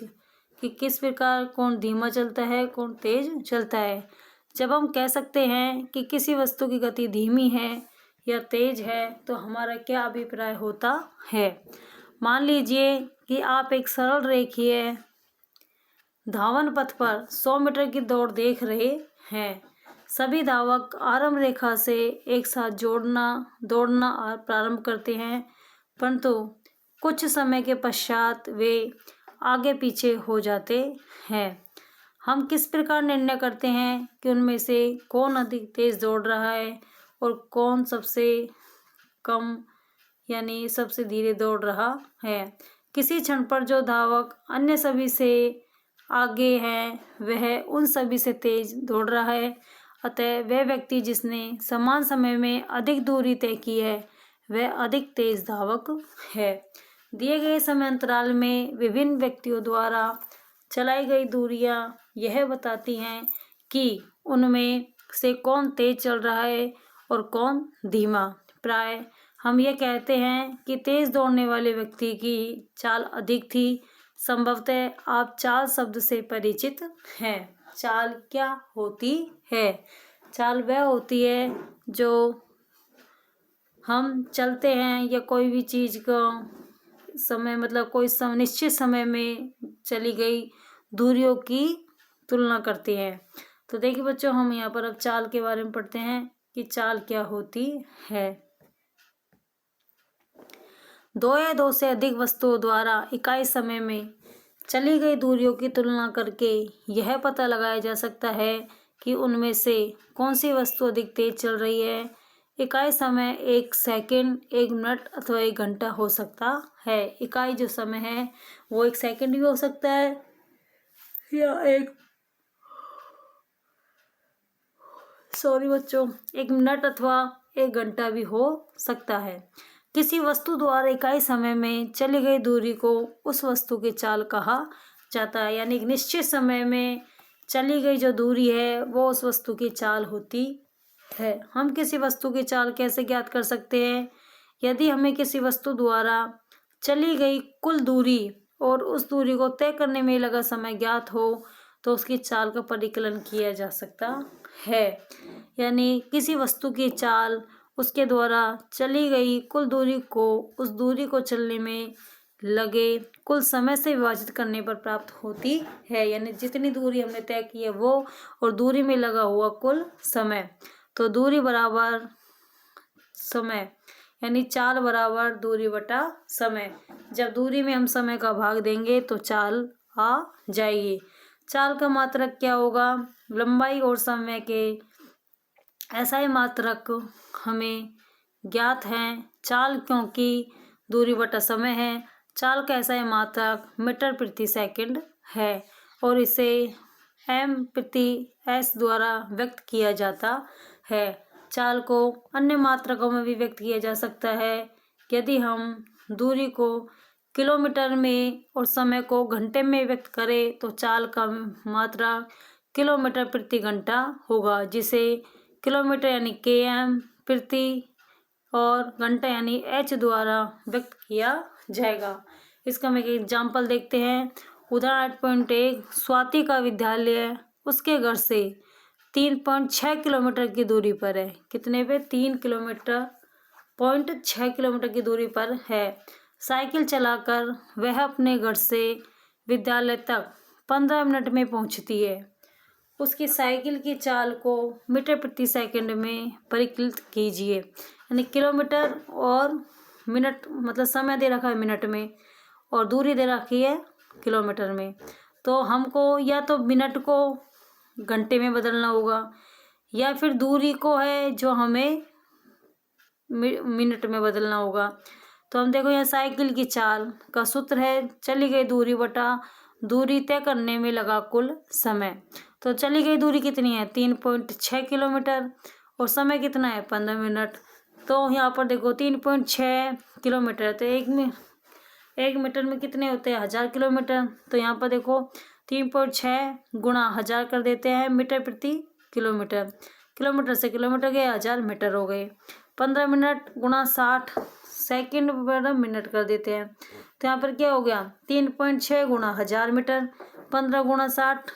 कि किस प्रकार कौन धीमा चलता है कौन तेज चलता है। जब हम कह सकते हैं कि किसी वस्तु की गति धीमी है या तेज है तो हमारा क्या अभिप्राय होता है। मान लीजिए कि आप एक सरल रेखीय धावन पथ पर 100 मीटर की दौड़ देख रहे हैं। सभी धावक आरंभ रेखा से एक साथ दौड़ना प्रारंभ करते हैं, परंतु कुछ समय के पश्चात वे आगे पीछे हो जाते हैं। हम किस प्रकार निर्णय करते हैं कि उनमें से कौन अधिक तेज दौड़ रहा है और कौन सबसे कम यानी सबसे धीरे दौड़ रहा है। किसी क्षण पर जो धावक अन्य सभी से आगे है वह उन सभी से तेज दौड़ रहा है। अतः वह व्यक्ति जिसने समान समय में अधिक दूरी तय की है वह अधिक तेज धावक है। दिए गए समय अंतराल में विभिन्न व्यक्तियों द्वारा चलाई गई दूरियां यह बताती हैं कि उनमें से कौन तेज चल रहा है और कौन धीमा। प्राय हम ये कहते हैं कि तेज दौड़ने वाले व्यक्ति की चाल अधिक थी। संभवतः आप चाल शब्द से परिचित हैं। चाल क्या होती है? चाल वह होती है जो हम चलते हैं या कोई भी चीज़ का समय मतलब कोई निश्चित समय में चली गई दूरियों की तुलना करते हैं। तो देखिए बच्चों, हम यहाँ पर अब चाल के बारे में पढ़ते हैं कि चाल क्या होती है। दो या दो से अधिक वस्तुओं द्वारा इकाई समय में चली गई दूरियों की तुलना करके यह पता लगाया जा सकता है कि उनमें से कौन सी वस्तु अधिक तेज चल रही है। इकाई समय 1 सेकंड, 1 मिनट अथवा 1 घंटा हो सकता है। इकाई जो समय है वो 1 सेकंड भी हो सकता है या 1 मिनट अथवा 1 घंटा भी हो सकता है। किसी वस्तु द्वारा इकाई समय में चली गई दूरी को उस वस्तु की चाल कहा जाता है। यानी एक निश्चित समय में चली गई जो दूरी है वो उस वस्तु की चाल होती है। हम किसी वस्तु की चाल कैसे ज्ञात कर सकते हैं? यदि हमें किसी वस्तु द्वारा चली गई कुल दूरी और उस दूरी को तय करने में लगा समय ज्ञात हो तो उसकी चाल का परिकलन किया जा सकता है। यानी किसी वस्तु की चाल उसके द्वारा चली गई कुल दूरी को उस दूरी को चलने में लगे कुल समय से विभाजित करने पर प्राप्त होती है। यानी जितनी दूरी हमने तय की है वो और दूरी में लगा हुआ कुल समय, तो दूरी बराबर समय यानी चाल बराबर दूरी बटा समय। जब दूरी में हम समय का भाग देंगे तो चाल आ जाएगी। चाल का मात्रक क्या होगा? लंबाई और समय के ऐसा मात्रक हमें ज्ञात है। चाल क्योंकि दूरी बटा समय है, चाल का ऐसा मात्रक मीटर प्रति सेकंड है और इसे m प्रति s द्वारा व्यक्त किया जाता है। चाल को अन्य मात्रकों में भी व्यक्त किया जा सकता है। यदि हम दूरी को किलोमीटर में और समय को घंटे में व्यक्त करें तो चाल का मात्रा किलोमीटर प्रति घंटा होगा, जिसे किलोमीटर यानी km प्रति और घंटा यानी h द्वारा व्यक्त किया जाएगा। इसका हम एक एग्जाम्पल देखते हैं। उदाहरण 8.1 स्वाति का विद्यालय उसके घर से 3.6 किलोमीटर की दूरी पर है। कितने पे? 3.6 किलोमीटर की दूरी पर है। साइकिल चलाकर वह अपने घर से विद्यालय तक 15 मिनट में पहुंचती है। उसकी साइकिल की चाल को मीटर प्रति सेकंड में परिकलित कीजिए। यानी किलोमीटर और मिनट मतलब समय दे रखा है मिनट में और दूरी दे रखी है किलोमीटर में। तो हमको या तो मिनट को घंटे में बदलना होगा या फिर दूरी को है जो हमें मिनट में बदलना होगा। तो हम देखो यहाँ साइकिल की चाल का सूत्र है चली गई दूरी बटा दूरी तय करने में लगा कुल समय। तो चली गई दूरी कितनी है? 3.6 किलोमीटर और समय कितना है? 15 मिनट। तो यहाँ पर देखो 3.6 किलोमीटर तो एक मीटर में कितने होते हैं? 1000 किलोमीटर। तो यहाँ पर देखो 3.6 गुणा 1000 कर देते हैं मीटर प्रति किलोमीटर। किलोमीटर से किलोमीटर गए 1000 मीटर हो गए। 15 मिनट गुणा 60 सेकंड बटा मिनट कर देते हैं। तो यहाँ पर क्या हो गया? 3.6 गुणा 1000 मीटर, 15 गुणा 60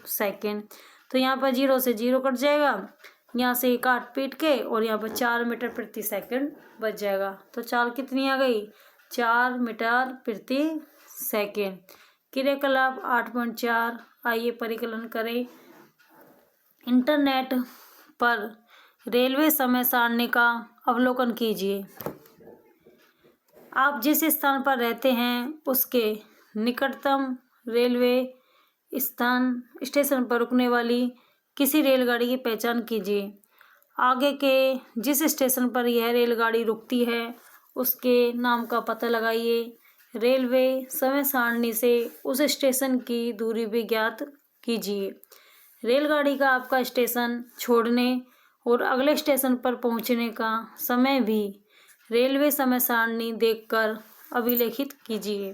सेकंड। तो यहाँ पर 0 से 0 कट जाएगा, यहाँ से काट पीट के और यहाँ पर 4 मीटर प्रति सेकंड बच जाएगा। तो चाल कितनी आ गई? 4 मीटर प्रति सेकंड। क्रियाकलाप 8.4। आइए परिकलन करें। इंटरनेट पर रेलवे समय सारणी का अवलोकन कीजिए। आप जिस स्थान पर रहते हैं उसके निकटतम रेलवे स्टेशन पर रुकने वाली किसी रेलगाड़ी की पहचान कीजिए। आगे के जिस स्टेशन पर यह रेलगाड़ी रुकती है उसके नाम का पता लगाइए। रेलवे समय सारणी से उस स्टेशन की दूरी भी ज्ञात कीजिए। रेलगाड़ी का आपका स्टेशन छोड़ने और अगले स्टेशन पर पहुंचने का समय भी रेलवे समय सारणी देखकर अभिलेखित कीजिए।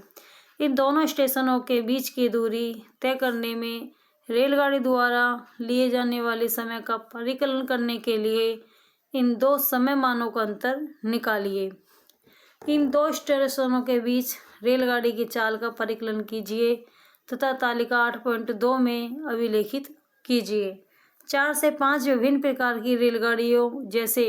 इन दोनों स्टेशनों के बीच की दूरी तय करने में रेलगाड़ी द्वारा लिए जाने वाले समय का परिकलन करने के लिए इन दो समय मानों का अंतर निकालिए। इन दो स्टेशनों के बीच रेलगाड़ी की चाल का परिकलन कीजिए तथा तालिका 8.2 में अभिलेखित कीजिए। 4 से 5 विभिन्न प्रकार की रेलगाड़ियों जैसे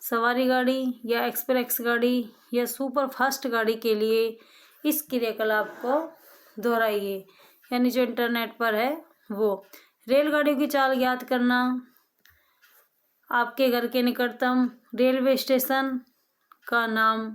सवारी गाड़ी या एक्सप्रेस गाड़ी या सुपर फास्ट गाड़ी के लिए इस क्रियाकलाप को दोहराइए, यानी जो इंटरनेट पर है वो। रेलगाड़ियों की चाल ज्ञात करना। आपके घर के निकटतम रेलवे स्टेशन का नाम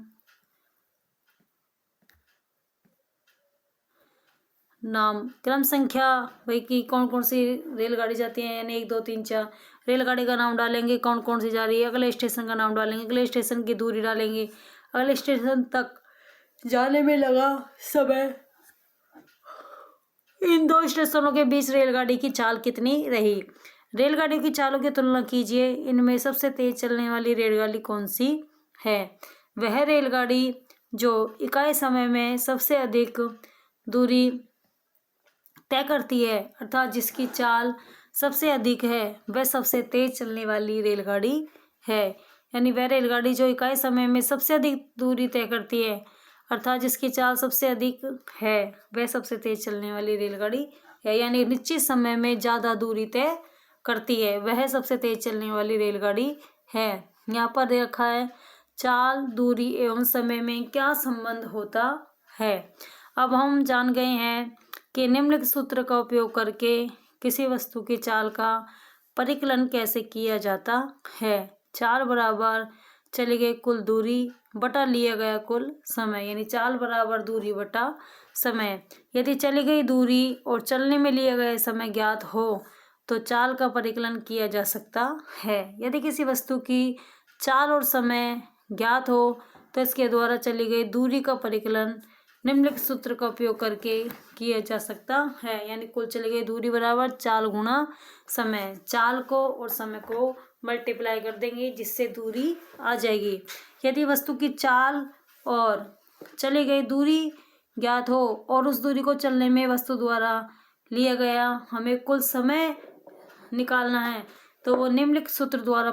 क्रम संख्या, भाई कि कौन कौन सी रेलगाड़ी जाती है, यानी 1 2 3 4 रेलगाड़ी का नाम डालेंगे, कौन कौन सी जा रही है। अगले स्टेशन का नाम डालेंगे, अगले स्टेशन की दूरी डालेंगे, अगले स्टेशन तक जाने में लगा समय, इन दो स्टेशनों के बीच रेलगाड़ी की चाल कितनी रही। रेलगाड़ी की चालों की तुलना कीजिए। इनमें सबसे तेज चलने वाली रेलगाड़ी कौन सी है? वह रेलगाड़ी जो इकाई समय में सबसे अधिक दूरी तय करती है, अर्थात जिसकी चाल सबसे अधिक है, वह सबसे तेज चलने वाली रेलगाड़ी है। यानी वह रेलगाड़ी जो इकाई समय में सबसे अधिक दूरी तय करती है, अर्थात जिसकी चाल सबसे अधिक है, वह सबसे तेज चलने वाली रेलगाड़ी है। यानी निश्चित समय में ज़्यादा दूरी तय करती है, वह सबसे तेज चलने वाली रेलगाड़ी है। यहाँ पर दे रखा है चाल, दूरी एवं समय में क्या संबंध होता है। अब हम जान गए हैं कि निम्नलिखित सूत्र का उपयोग करके किसी वस्तु की चाल का परिकलन कैसे किया जाता है। चाल बराबर चली गई कुल दूरी बटा लिया गया कुल समय, यानी चाल बराबर दूरी बटा समय। यदि चली गई दूरी और चलने में लिया गया समय ज्ञात हो तो चाल का परिकलन किया जा सकता है। यदि किसी वस्तु की चाल और समय ज्ञात हो तो इसके द्वारा चली गई दूरी का परिकलन निम्नलिखित सूत्र का उपयोग करके किया जा सकता है। यानी कुल चली गई दूरी बराबर चाल गुणा समय। चाल को और समय को मल्टीप्लाई कर देंगे जिससे दूरी आ जाएगी। यदि वस्तु की चाल और चली गई दूरी ज्ञात हो और उस दूरी को चलने में वस्तु द्वारा लिया गया हमें कुल समय निकालना है तो वो निम्नलिखित सूत्र द्वारा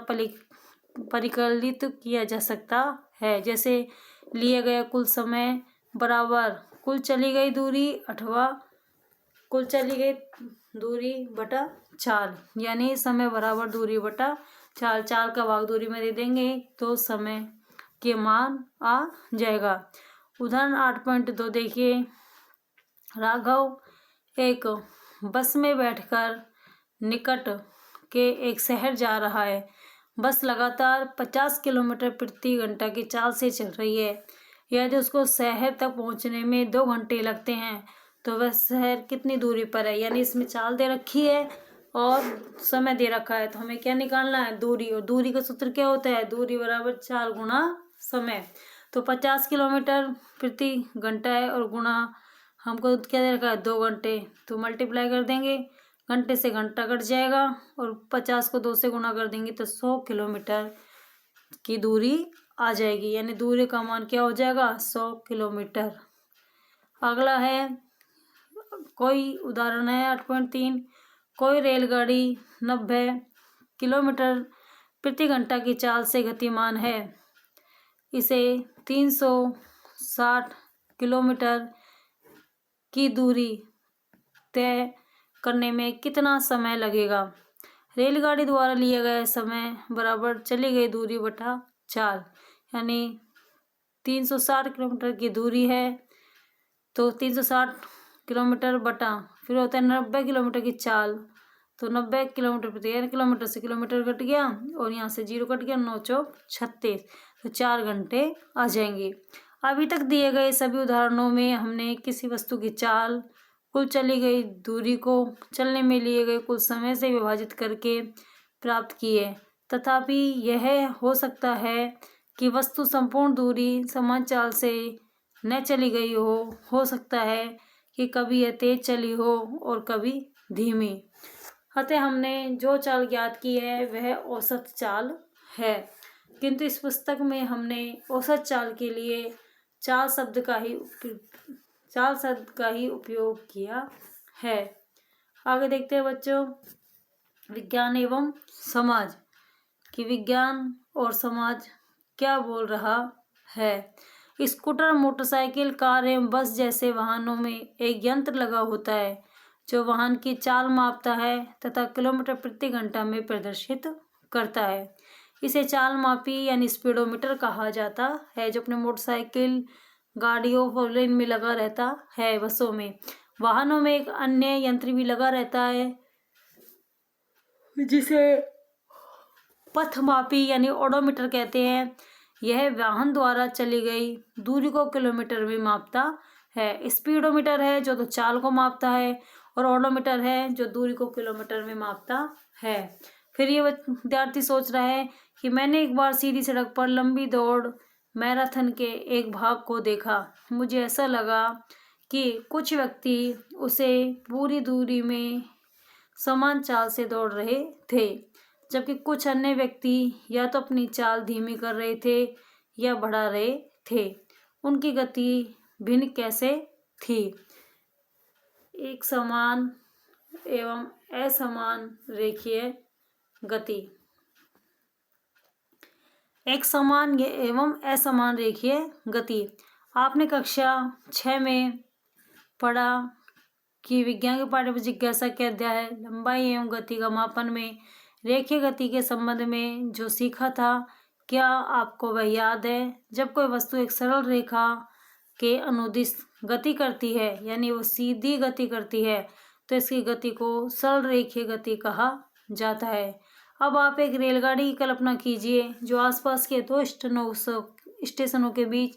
परिकलित किया जा सकता है। जैसे लिया गया कुल समय बराबर कुल चली गई दूरी अथवा कुल चली गई दूरी बटा चाल, यानी समय बराबर दूरी बटा चाल। चाल का भाग दूरी में दे देंगे तो समय के मान आ जाएगा। उदाहरण 8.2 देखिए। राघव एक बस में बैठकर निकट के एक शहर जा रहा है। बस लगातार 50 किलोमीटर प्रति घंटा की चाल से चल रही है। यदि उसको शहर तक पहुंचने में 2 घंटे लगते हैं तो वह शहर कितनी दूरी पर है। यानी इसमें चाल दे रखी है और समय दे रखा है, तो हमें क्या निकालना है? दूरी। और दूरी का सूत्र क्या होता है? दूरी बराबर चाल गुणा समय। तो 50 किलोमीटर प्रति घंटा है और गुणा हमको क्या दे रखा है? 2 घंटे। तो मल्टीप्लाई कर देंगे, घंटे से घंटा कट जाएगा और 50 को 2 से गुणा कर देंगे तो 100 किलोमीटर की दूरी आ जाएगी। यानी दूरी का मान क्या हो जाएगा? 100 किलोमीटर। अगला है कोई उदाहरण है 8.3। कोई रेलगाड़ी 90 किलोमीटर प्रति घंटा की चाल से गतिमान है। इसे 360 किलोमीटर की दूरी तय करने में कितना समय लगेगा? रेलगाड़ी द्वारा लिया गया समय बराबर चली गई दूरी बटा 4, यानी 360 किलोमीटर की दूरी है तो 360 किलोमीटर बटा फिर होता है 90 किलोमीटर की चाल, तो 90 किलोमीटर प्रति, यानी किलोमीटर से किलोमीटर कट गया और यहाँ से 0 कट गया, 9 चौक 36, तो 4 घंटे आ जाएंगे। अभी तक दिए गए सभी उदाहरणों में हमने किसी वस्तु की चाल कुल चली गई दूरी को चलने में लिए गए कुल समय से विभाजित करके प्राप्त किए। तथापि यह हो सकता है कि वस्तु संपूर्ण दूरी समान चाल से न चली गई हो सकता है कि कभी यह तेज चली हो और कभी धीमी। अतः हमने जो चाल ज्ञात की है वह औसत चाल है, किंतु इस पुस्तक में हमने औसत चाल के लिए चाल शब्द का ही उपयोग किया है। आगे देखते हैं बच्चों, विज्ञान एवं समाज, कि विज्ञान और समाज क्या बोल रहा है। स्कूटर, मोटरसाइकिल, कार एवं बस जैसे वाहनों में एक यंत्र लगा होता है जो वाहन की चाल मापता है तथा किलोमीटर प्रति घंटा में प्रदर्शित करता है। इसे चाल मापी यानी स्पीडोमीटर कहा जाता है, जो अपने मोटरसाइकिल, गाड़ियों, फोर व्हीलर में लगा रहता है। बसों में, वाहनों में एक अन्य यंत्र भी लगा रहता है जिसे पथमापी यानी ओडोमीटर कहते हैं। यह वाहन द्वारा चली गई दूरी को किलोमीटर में मापता है। स्पीडोमीटर है जो तो चाल को मापता है और ओडोमीटर है जो दूरी को किलोमीटर में मापता है। फिर ये विद्यार्थी सोच रहा है कि मैंने एक बार सीधी सड़क पर लंबी दौड़ मैराथन के एक भाग को देखा। मुझे ऐसा लगा कि कुछ व्यक्ति उसे पूरी दूरी में समान चाल से दौड़ रहे थे, जबकि कुछ अन्य व्यक्ति या तो अपनी चाल धीमी कर रहे थे या बढ़ा रहे थे। उनकी गति भिन्न कैसे थी? एक समान एवं असमान रेखीय गति। एक समान एवं असमान रेखीय गति। आपने कक्षा 6 में पढ़ा कि विज्ञान के पाठ्य में जिज्ञासा के अध्याय है लंबाई एवं गति का मापन में रेखीय गति के संबंध में जो सीखा था, क्या आपको वह याद है? जब कोई वस्तु एक सरल रेखा के अनुदिश गति करती है, यानी वो सीधी गति करती है, तो इसकी गति को सरल रेखीय गति कहा जाता है। अब आप एक रेलगाड़ी की कल्पना कीजिए जो आसपास के दो स्टेशनों के बीच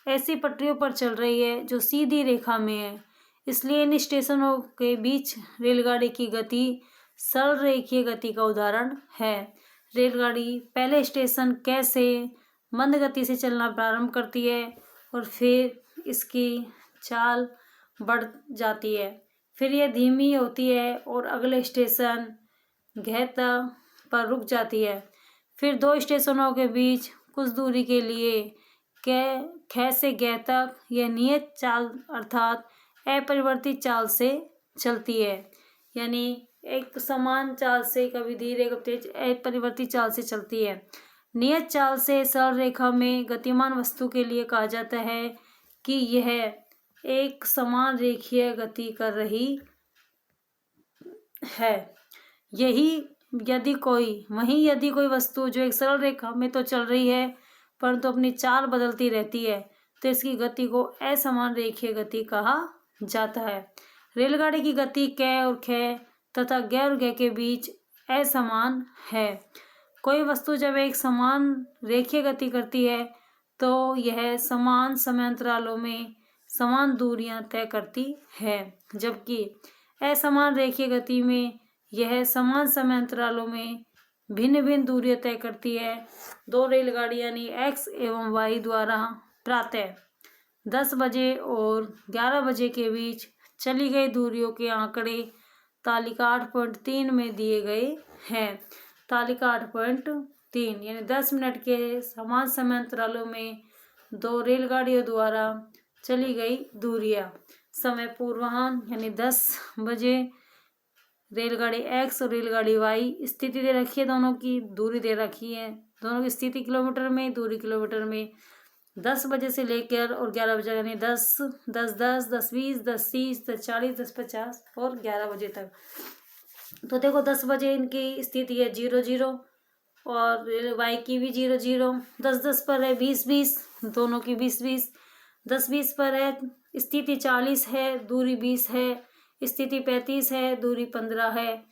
ऐसी पटरियों पर चल रही है जो सीधी रेखा में है। इसलिए इन स्टेशनों के बीच रेलगाड़ी की गति सरल रेखीय गति का उदाहरण है। रेलगाड़ी पहले स्टेशन क से मंद गति से चलना प्रारंभ करती है और फिर इसकी चाल बढ़ जाती है, फिर यह धीमी होती है और अगले स्टेशन घ पर रुक जाती है। फिर दो स्टेशनों के बीच कुछ दूरी के लिए ख से ग तक यह नियत चाल अर्थात अपरिवर्तित चाल से चलती है, यानी एक समान चाल से कभी धीरे कभी तेज अपरिवर्तित चाल से चलती है। नियत चाल से सरल रेखा में गतिमान वस्तु के लिए कहा जाता है कि यह एक समान रेखीय गति कर रही है। यदि कोई वस्तु जो एक सरल रेखा में तो चल रही है परंतु अपनी चाल बदलती रहती है, तो इसकी गति को असमान रेखीय गति कहा जाता है। रेलगाड़ी की गति क और ख तथा ग और ग के बीच असमान है। कोई वस्तु जब एक समान रेखीय गति करती है तो यह समान समयांतरालों में समान दूरियां तय करती है, जबकि असमान रेखीय गति में यह समान समयांतरालों में भिन्न भिन्न दूरियां तय करती है। दो रेलगाड़ी यानी एक्स एवं वाई द्वारा प्रातः 10 बजे और 11 बजे के बीच चली गई दूरियों के आंकड़े तालिका 8.3 में दिए गए हैं। तालिका 8.3 यानी 10 मिनट के समान समयांतरालों में दो रेलगाड़ियों द्वारा चली गई दूरियां। समय पूर्वाह्न यानी 10 बजे रेलगाड़ी एक्स और रेलगाड़ी वाई स्थिति दे रखी है, दोनों की दूरी दे रखी है, दोनों की स्थिति किलोमीटर में, दूरी किलोमीटर में। 10 बजे से लेकर और 11 बजे यानी 10, 10, 10, 10, 20, 10, 30, 10, 40, 10, 50 और 11 बजे तक तो देखो 10 बजे इनकी स्थिति है 0-0 और वाई की भी 0-0। 10-10 पर है 20-20, दोनों की 20-20। 10-20 पर है स्थिति 40 है, दूरी 20 है। स्थिति 35 है, दूरी 15 है।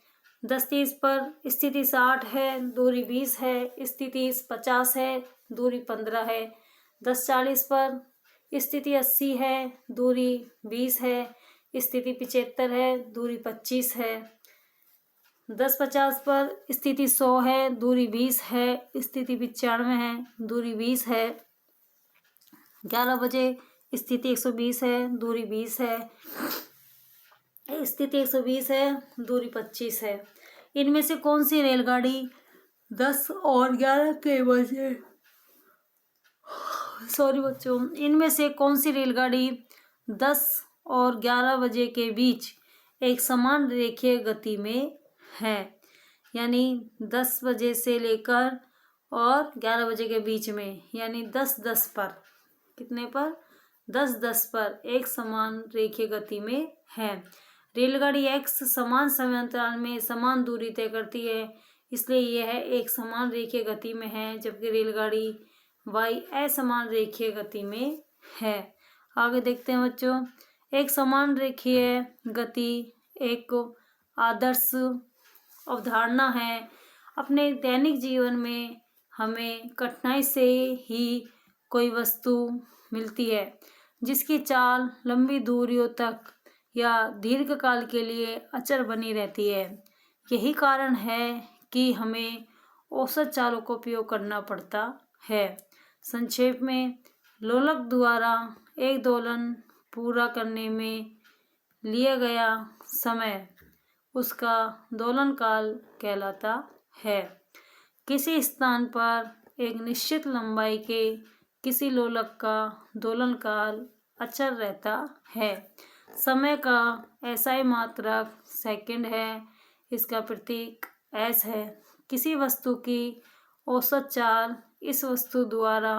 10-30 पर स्थिति 60 है, दूरी 20 है। स्थिति 50 है, दूरी 15 है। 10-40 पर स्थिति 80 है, दूरी 20 है। स्थिति 75 है, दूरी 25 है। 10-50 पर स्थिति 100 है, दूरी 20 है। स्थिति 95 है, दूरी 20 है। 11 बजे स्थिति 120 है, दूरी 20 है। स्थिति 120 है, दूरी 25 है। इनमें से कौन सी रेलगाड़ी 10 और 11 के बजे सॉरी बच्चों, इनमें से कौन सी रेलगाड़ी 10 और 11 बजे के बीच एक समान रेखीय गति में है? यानी 10 बजे से लेकर और 11 बजे के बीच में, यानी 10-10 पर, कितने पर? 10-10 पर एक समान रेखीय गति में है। रेलगाड़ी एक्स समान समय अंतराल में समान दूरी तय करती है, इसलिए यह एक समान रेखीय गति में है, जबकि रेलगाड़ी वाई असमान रेखीय गति में है। आगे देखते हैं बच्चों। एक समान रेखीय गति एक आदर्श अवधारणा है। अपने दैनिक जीवन में हमें कठिनाई से ही कोई वस्तु मिलती है जिसकी चाल लंबी दूरियों तक या दीर्घकाल के लिए अचर बनी रहती है। यही कारण है कि हमें औसत चालों का उपयोग करना पड़ता है। संक्षेप में, लोलक द्वारा एक दोलन पूरा करने में लिया गया समय उसका दोलन काल कहलाता है। किसी स्थान पर एक निश्चित लंबाई के किसी लोलक का दोलन काल अचर रहता है। समय का एसआई मात्रक सेकंड है। इसका प्रतीक एस है। किसी वस्तु की औसत चाल इस वस्तु द्वारा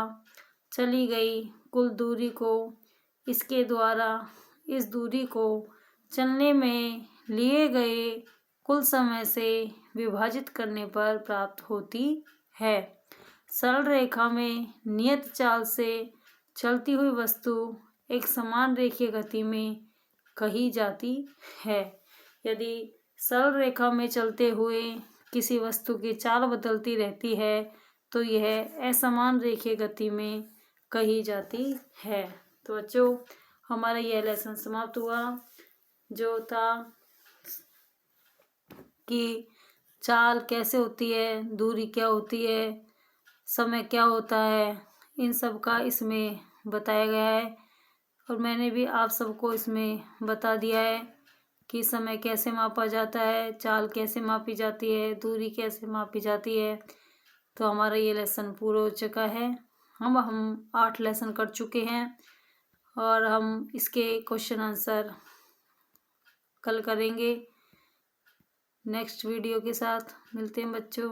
चली गई कुल दूरी को इसके द्वारा इस दूरी को चलने में लिए गए कुल समय से विभाजित करने पर प्राप्त होती है। सरल रेखा में नियत चाल से चलती हुई वस्तु एक समान रेखीय गति में कही जाती है। यदि सरल रेखा में चलते हुए किसी वस्तु की चाल बदलती रहती है तो यह असमान रेखीय गति में कही जाती है। तो बच्चों, हमारा यह लेसन समाप्त हुआ, जो था कि चाल कैसे होती है, दूरी क्या होती है, समय क्या होता है, इन सब का इसमें बताया गया है। और मैंने भी आप सबको इसमें बता दिया है कि समय कैसे मापा जाता है, चाल कैसे मापी जाती है, दूरी कैसे मापी जाती है। तो हमारा ये लेसन पूरा हो चुका है। हम 8 लेसन कर चुके हैं और हम इसके क्वेश्चन आंसर कल करेंगे। नेक्स्ट वीडियो के साथ मिलते हैं बच्चों।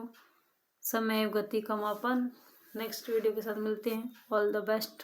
समय गति का मापन नेक्स्ट वीडियो के साथ मिलते हैं। All the best.